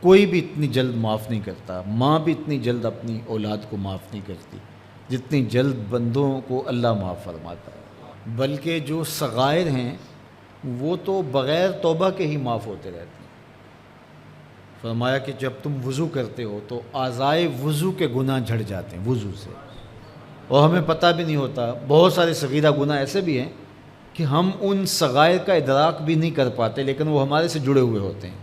کوئی بھی اتنی جلد معاف نہیں کرتا، ماں بھی اتنی جلد اپنی اولاد کو معاف نہیں کرتی جتنی جلد بندوں کو اللہ معاف فرماتا ہے۔ بلکہ جو صغائر ہیں وہ تو بغیر توبہ کے ہی معاف ہوتے رہتے ہیں۔ فرمایا کہ جب تم وضو کرتے ہو تو اعضائے وضو کے گناہ جھڑ جاتے ہیں وضو سے، اور ہمیں پتہ بھی نہیں ہوتا۔ بہت سارے صغیرہ گناہ ایسے بھی ہیں کہ ہم ان صغائر کا ادراک بھی نہیں کر پاتے، لیکن وہ ہمارے سے جڑے ہوئے ہوتے ہیں،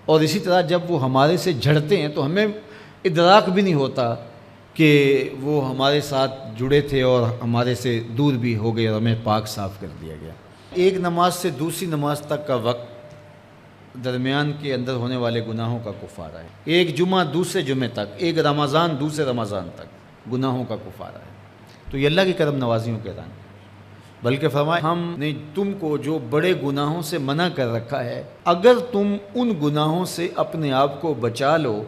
اور اسی طرح جب وہ ہمارے سے جھڑتے ہیں تو ہمیں ادراک بھی نہیں ہوتا کہ وہ ہمارے ساتھ جڑے تھے اور ہمارے سے دور بھی ہو گئے اور ہمیں پاک صاف کر دیا گیا۔ ایک نماز سے دوسری نماز تک کا وقت درمیان کے اندر ہونے والے گناہوں کا کفارہ ہے۔ ایک جمعہ دوسرے جمعے تک، ایک رمضان دوسرے رمضان تک گناہوں کا کفارہ ہے۔ تو یہ اللہ کی کرم نوازیوں کے رنگ ہے۔ بلکہ فرمایا ہم نے تم کو جو بڑے گناہوں سے منع کر رکھا ہے، اگر تم ان گناہوں سے اپنے آپ کو بچا لو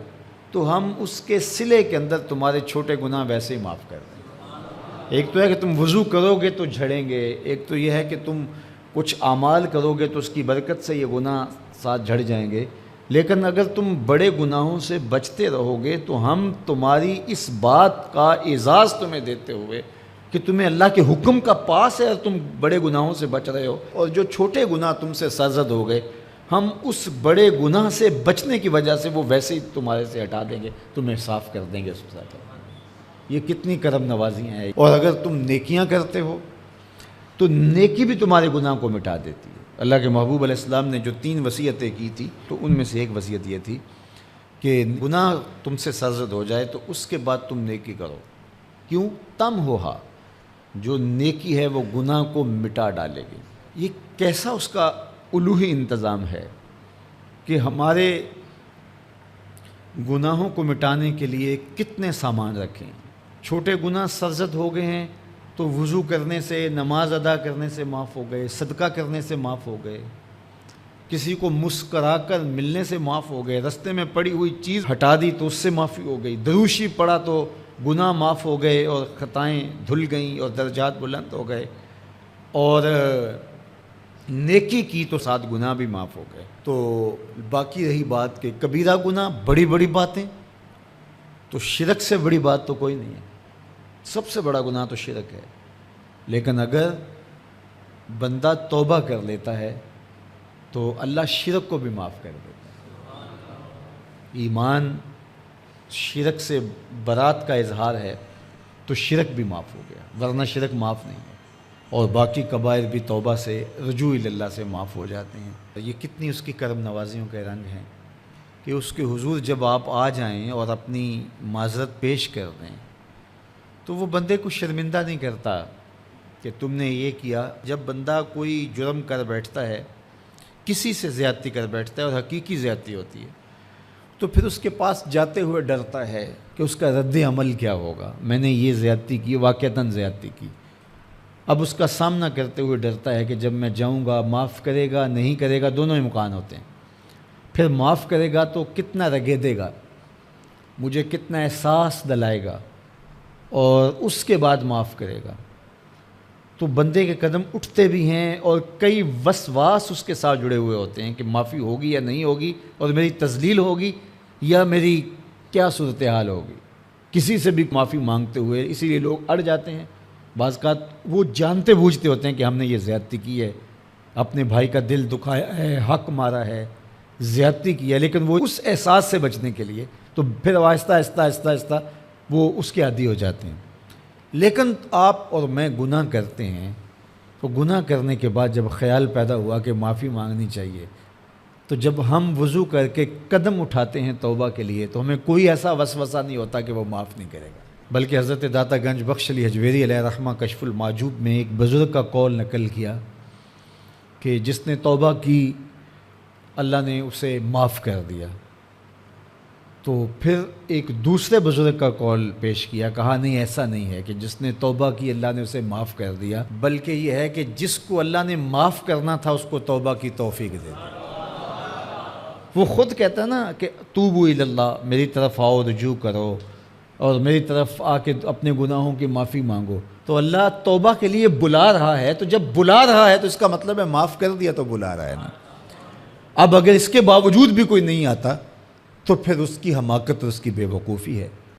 تو ہم اس کے صلے کے اندر تمہارے چھوٹے گناہ ویسے ہی معاف کر دیں۔ ایک تو ہے کہ تم وضو کرو گے تو جھڑیں گے، ایک تو یہ ہے کہ تم کچھ اعمال کرو گے تو اس کی برکت سے یہ گناہ ساتھ جھڑ جائیں گے، لیکن اگر تم بڑے گناہوں سے بچتے رہو گے تو ہم تمہاری اس بات کا اعزاز تمہیں دیتے ہوئے کہ تمہیں اللہ کے حکم کا پاس ہے اور تم بڑے گناہوں سے بچ رہے ہو، اور جو چھوٹے گناہ تم سے سرزد ہو گئے ہم اس بڑے گناہ سے بچنے کی وجہ سے وہ ویسے ہی تمہارے سے ہٹا دیں گے، تمہیں صاف کر دیں گے اس کے ساتھ۔ یہ کتنی کرم نوازیاں ہیں۔ اور اگر تم نیکیاں کرتے ہو تو نیکی بھی تمہارے گناہ کو مٹا دیتی ہے۔ اللہ کے محبوب علیہ السلام نے جو 3 وصیتیں کی تھی تو ان میں سے ایک وصیت یہ تھی کہ گناہ تم سے سرزد ہو جائے تو اس کے بعد تم نیکی کرو۔ کیوں؟ تم ہوہا، جو نیکی ہے وہ گناہ کو مٹا ڈالے گی۔ یہ کیسا اس کا الوہی انتظام ہے کہ ہمارے گناہوں کو مٹانے کے لیے کتنے سامان رکھیں۔ چھوٹے گناہ سرزد ہو گئے ہیں تو وضو کرنے سے، نماز ادا کرنے سے معاف ہو گئے، صدقہ کرنے سے معاف ہو گئے، کسی کو مسکرا کر ملنے سے معاف ہو گئے، رستے میں پڑی ہوئی چیز ہٹا دی تو اس سے معافی ہو گئی، دروشی پڑا تو گناہ معاف ہو گئے اور خطائیں دھل گئیں اور درجات بلند ہو گئے، اور نیکی کی تو ساتھ گناہ بھی معاف ہو گئے۔ تو باقی رہی بات کہ کبیرہ گناہ، بڑی بڑی باتیں، تو شرک سے بڑی بات تو کوئی نہیں ہے، سب سے بڑا گناہ تو شرک ہے، لیکن اگر بندہ توبہ کر لیتا ہے تو اللہ شرک کو بھی معاف کر دیتا ہے۔ ایمان شرک سے برات کا اظہار ہے تو شرک بھی معاف ہو گیا، ورنہ شرک معاف نہیں ہے، اور باقی کبائر بھی توبہ سے، رجوع اللہ سے معاف ہو جاتے ہیں۔ یہ کتنی اس کی کرم نوازیوں کے رنگ ہیں کہ اس کے حضور جب آپ آ جائیں اور اپنی معذرت پیش کر دیں تو وہ بندے کو شرمندہ نہیں کرتا کہ تم نے یہ کیا۔ جب بندہ کوئی جرم کر بیٹھتا ہے، کسی سے زیادتی کر بیٹھتا ہے اور حقیقی زیادتی ہوتی ہے، تو پھر اس کے پاس جاتے ہوئے ڈرتا ہے کہ اس کا رد عمل کیا ہوگا، میں نے یہ زیادتی کی، واقعتاً زیادتی کی۔ اب اس کا سامنا کرتے ہوئے ڈرتا ہے کہ جب میں جاؤں گا معاف کرے گا نہیں کرے گا، دونوں امکان ہوتے ہیں۔ پھر معاف کرے گا تو کتنا رگیدے گا، مجھے کتنا احساس دلائے گا، اور اس کے بعد معاف کرے گا تو بندے کے قدم اٹھتے بھی ہیں، اور کئی وسواس اس کے ساتھ جڑے ہوئے ہوتے ہیں کہ معافی ہوگی یا نہیں ہوگی، اور میری تذلیل ہوگی یا میری کیا صورتحال ہوگی، کسی سے بھی معافی مانگتے ہوئے۔ اسی لیے لوگ اڑ جاتے ہیں، بعض اوقات وہ جانتے بوجھتے ہوتے ہیں کہ ہم نے یہ زیادتی کی ہے، اپنے بھائی کا دل دکھایا ہے، حق مارا ہے، زیادتی کی ہے، لیکن وہ اس احساس سے بچنے کے لیے تو پھر آہستہ آہستہ آہستہ آہستہ وہ اس کے عادی ہو جاتے ہیں۔ لیکن آپ اور میں گناہ کرتے ہیں تو گناہ کرنے کے بعد جب خیال پیدا ہوا کہ معافی مانگنی چاہیے، تو جب ہم وضو کر کے قدم اٹھاتے ہیں توبہ کے لیے تو ہمیں کوئی ایسا وسوسہ نہیں ہوتا کہ وہ معاف نہیں کرے گا۔ بلکہ حضرت داتا گنج بخش علی حجویری علیہ رحمہ کشف المعجوب میں ایک بزرگ کا قول نقل کیا کہ جس نے توبہ کی اللہ نے اسے معاف کر دیا۔ تو پھر ایک دوسرے بزرگ کا قول پیش کیا، کہا نہیں ایسا نہیں ہے کہ جس نے توبہ کی اللہ نے اسے معاف کر دیا، بلکہ یہ ہے کہ جس کو اللہ نے معاف کرنا تھا اس کو توبہ کی توفیق دے دی۔ وہ خود کہتا ہے نا کہ توبو الی اللہ، میری طرف آؤ، رجوع کرو اور میری طرف آ کے اپنے گناہوں کی معافی مانگو، تو اللہ توبہ کے لیے بلا رہا ہے۔ تو جب بلا رہا ہے تو اس کا مطلب ہے معاف کر دیا تو بلا رہا ہے نا۔ اب اگر اس کے باوجود بھی کوئی نہیں آتا تو پھر اس کی حماقت اور اس کی بے وقوفی ہے۔